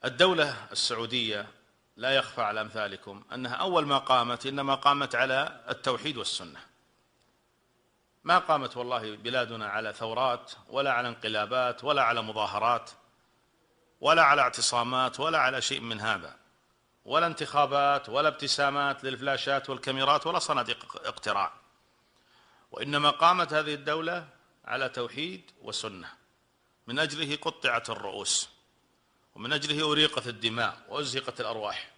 الدولة السعودية لا يخفى على أمثالكم أنها أول ما قامت إنما قامت على التوحيد والسنة. ما قامت والله بلادنا على ثورات ولا على انقلابات ولا على مظاهرات ولا على اعتصامات ولا على شيء من هذا، ولا انتخابات ولا ابتسامات للفلاشات والكاميرات ولا صناديق اقتراع، وإنما قامت هذه الدولة على توحيد وسنة. من أجله قطعت الرؤوس، ومن أجله أريقت الدماء وأزهقت الأرواح.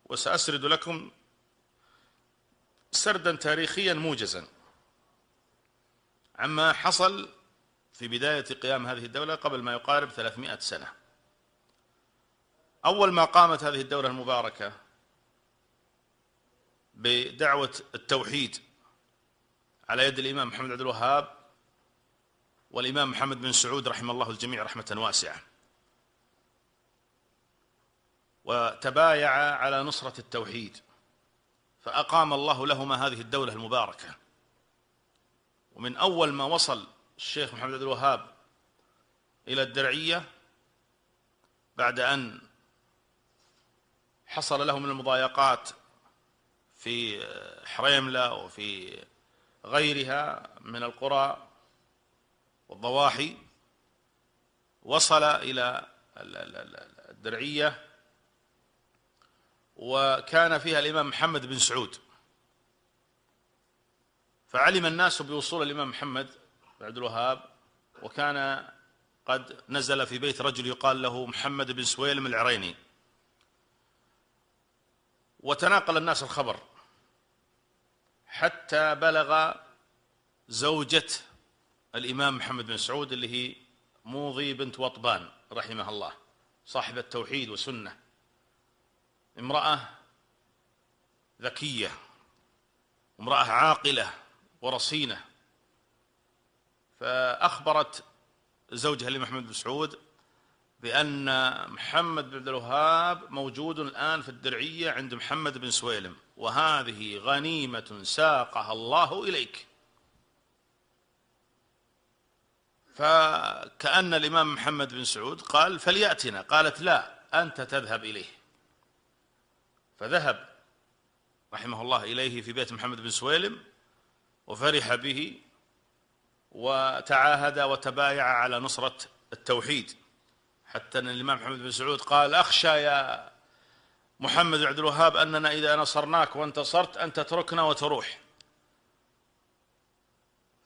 وسأسرد لكم سردا تاريخيا موجزا عما حصل في بداية قيام هذه الدولة قبل ما يقارب 300 سنة. أول ما قامت هذه الدولة المباركة بدعوة التوحيد على يد الإمام محمد عبد الوهاب والإمام محمد بن سعود رحمه الله الجميع رحمة واسعة، وتبايع على نصرة التوحيد، فأقام الله لهما هذه الدولة المباركة. ومن أول ما وصل الشيخ محمد عبد الوهاب إلى الدرعية بعد أن حصل له من المضايقات في حريملة وفي غيرها من القرى والضواحي، وصل إلى الدرعية وكان فيها الإمام محمد بن سعود، فعلم الناس بوصول الإمام محمد بن عبد الوهاب، وكان قد نزل في بيت رجل يقال له محمد بن سويلم العريني، وتناقل الناس الخبر حتى بلغ زوجة الإمام محمد بن سعود اللي هي موضي بنت وطبان رحمها الله، صاحبة توحيد وسنة، امرأة ذكية، امرأة عاقلة ورصينة. فأخبرت زوجها لمحمد بن سعود بأن محمد بن عبد الوهاب موجود الآن في الدرعية عند محمد بن سويلم، وهذه غنيمة ساقها الله إليك. فكأن الإمام محمد بن سعود قال فليأتنا، قالت لا أنت تذهب إليه. فذهب رحمه الله إليه في بيت محمد بن سويلم وفرح به وتعاهد وتبايع على نصرة التوحيد، حتى أن الإمام محمد بن سعود قال أخشى يا محمد بن عبد الوهاب أننا إذا نصرناك وانتصرت أن تتركنا وتروح.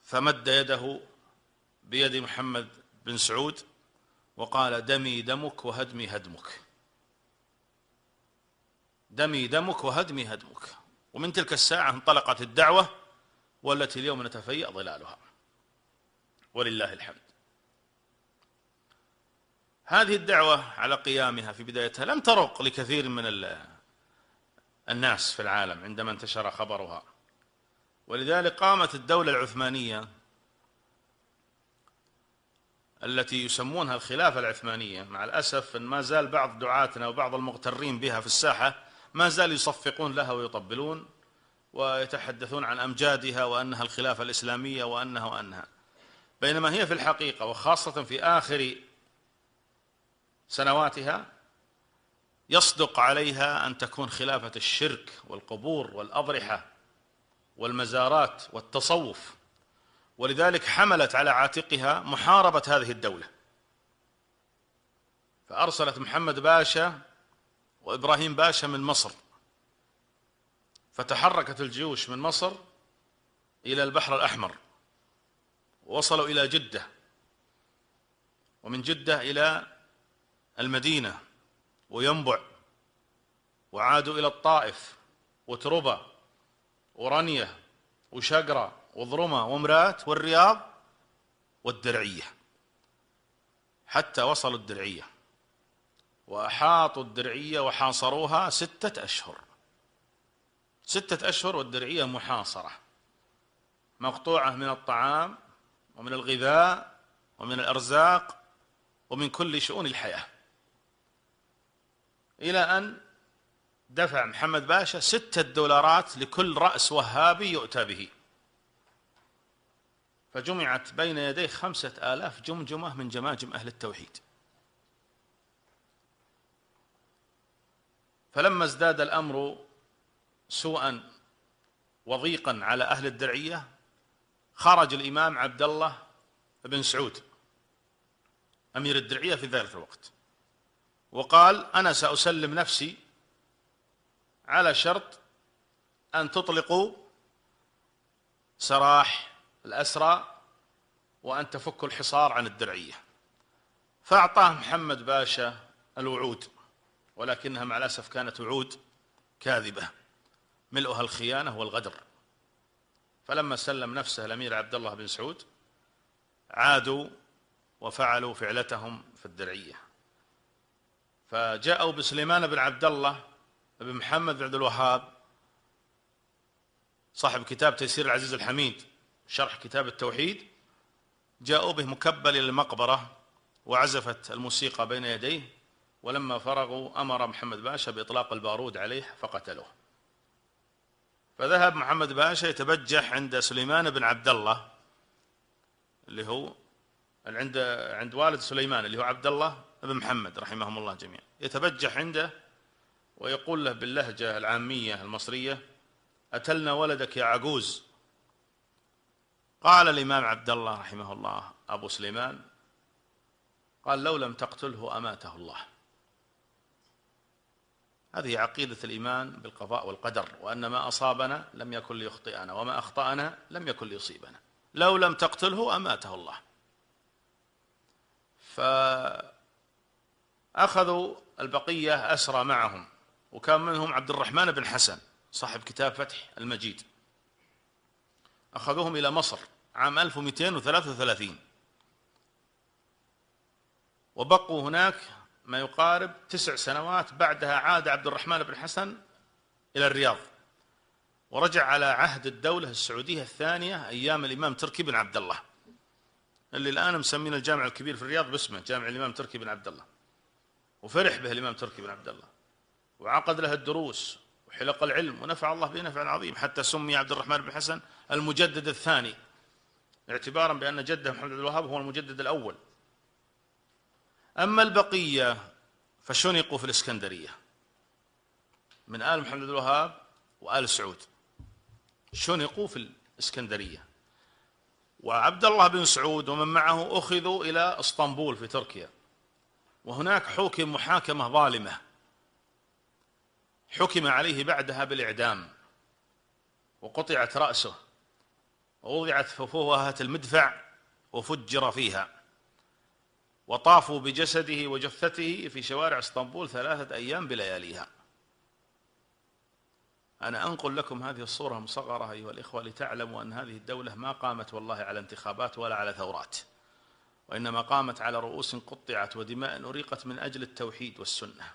فمد يده بيد محمد بن سعود وقال دمي دمك وهدمي هدمك، دمي دمك وهدمي هدمك. ومن تلك الساعة انطلقت الدعوة والتي اليوم نتفيأ ظلالها ولله الحمد. هذه الدعوة على قيامها في بدايتها لم ترق لكثير من الناس في العالم عندما انتشر خبرها، ولذلك قامت الدولة العثمانية التي يسمونها الخلافة العثمانية. مع الأسف أن ما زال بعض دعاتنا وبعض المغترين بها في الساحة ما زال يصفقون لها ويطبلون ويتحدثون عن أمجادها وأنها الخلافة الإسلامية وأنها، بينما هي في الحقيقة وخاصة في آخر سنواتها يصدق عليها أن تكون خلافة الشرك والقبور والأضرحة والمزارات والتصوف. ولذلك حملت على عاتقها محاربة هذه الدولة، فأرسلت محمد باشا وإبراهيم باشا من مصر، فتحركت الجيوش من مصر إلى البحر الأحمر، ووصلوا إلى جدة، ومن جدة إلى المدينة وينبع، وعادوا إلى الطائف وتربة ورنية وشقرة وضرمة ومرات والرياض والدرعية، حتى وصلوا الدرعية وأحاطوا الدرعية وحاصروها 6 أشهر. 6 أشهر والدرعية محاصرة، مقطوعة من الطعام ومن الغذاء ومن الأرزاق ومن كل شؤون الحياة، إلى أن دفع محمد باشا 6 دولارات لكل رأس وهابي يؤتى به، فجمعت بين يديه 5000 جمجمة من جماجم أهل التوحيد. فلما ازداد الأمر سوءا وضيقا على أهل الدرعية خرج الإمام عبد الله بن سعود أمير الدرعية في ذلك الوقت وقال: أنا سأسلم نفسي على شرط أن تطلقوا سراح الأسرى وأن تفكوا الحصار عن الدرعية. فأعطاه محمد باشا الوعود، ولكنها مع الأسف كانت وعود كاذبة ملؤها الخيانة والغدر. فلما سلم نفسه الأمير عبد الله بن سعود عادوا وفعلوا فعلتهم في الدرعية، فجاءوا بسليمان بن عبد الله بن محمد بن عبد الوهاب صاحب كتاب تيسير العزيز الحميد شرح كتاب التوحيد، جاءوا به مكبل إلى المقبرة وعزفت الموسيقى بين يديه، ولما فرغوا أمر محمد باشا بإطلاق البارود عليه فقتلوه. فذهب محمد باشا يتبجح عند سليمان بن عبد الله اللي هو عند والد سليمان اللي هو عبد الله بن محمد رحمهم الله جميعا، يتبجح عنده ويقول له باللهجة العامية المصرية: أتلنا ولدك يا عجوز. قال الإمام عبد الله رحمه الله أبو سليمان قال: لو لم تقتله أماته الله. هذه عقيدة الإيمان بالقضاء والقدر، وأن ما أصابنا لم يكن ليخطئنا وما أخطأنا لم يكن ليصيبنا. لو لم تقتله أماته الله. فأخذوا البقية أسرى معهم، وكان منهم عبد الرحمن بن حسن صاحب كتاب فتح المجيد، أخذوهم إلى مصر عام 1233 وبقوا هناك ما يقارب 9 سنوات. بعدها عاد عبد الرحمن بن حسن إلى الرياض ورجع على عهد الدولة السعودية الثانية أيام الإمام تركي بن عبد الله، اللي الآن مسمين الجامع الكبير في الرياض باسمه جامع الإمام تركي بن عبد الله، وفرح به الإمام تركي بن عبد الله وعقد له الدروس وحلق العلم ونفع الله به نفع عظيم، حتى سمي عبد الرحمن بن حسن المجدد الثاني اعتبارا بأن جده محمد بن الوهاب هو المجدد الأول. أما البقية فشنقوا في الإسكندرية من آل محمد بن الوهاب وآل سعود، شنقوا في الإسكندرية. وعبد الله بن سعود ومن معه أخذوا إلى اسطنبول في تركيا، وهناك حكم محاكمة ظالمة، حكم عليه بعدها بالإعدام وقطعت رأسه ووضعت فوهة المدفع وفجر فيها، وطافوا بجسده وجثته في شوارع اسطنبول 3 أيام بلياليها. أنا أنقل لكم هذه الصورة مصغرة أيها الإخوة لتعلموا أن هذه الدولة ما قامت والله على انتخابات ولا على ثورات، وإنما قامت على رؤوس قطعت ودماء أريقت من أجل التوحيد والسنة.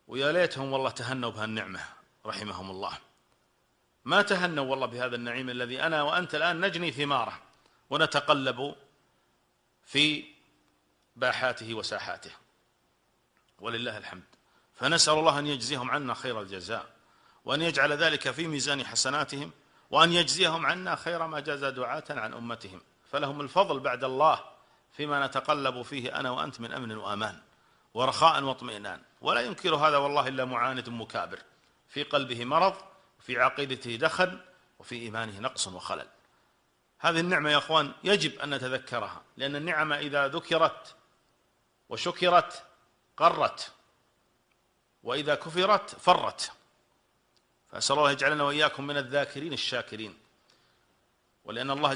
ويا ليتهم والله تهنوا بهالنعمة رحمهم الله، ما تهنوا والله بهذا النعيم الذي أنا وأنت الآن نجني ثماره ونتقلب في باحاته وساحاته، ولله الحمد. فنسأل الله أن يجزيهم عنا خير الجزاء، وأن يجعل ذلك في ميزان حسناتهم، وأن يجزيهم عنا خير ما جزى دعاة عن أمتهم، فلهم الفضل بعد الله فيما نتقلب فيه أنا وأنت من أمن وأمان ورخاء واطمئنان. ولا ينكر هذا والله إلا معاند مكابر في قلبه مرض وفي عقيدته دخن وفي إيمانه نقص وخلل. هذه النعمة يا أخوان يجب أن نتذكرها، لأن النعمة إذا ذكرت وشكرت قرت، وإذا كفرت فرت. فأسأل الله يجعلنا وإياكم من الذاكرين الشاكرين، ولأن الله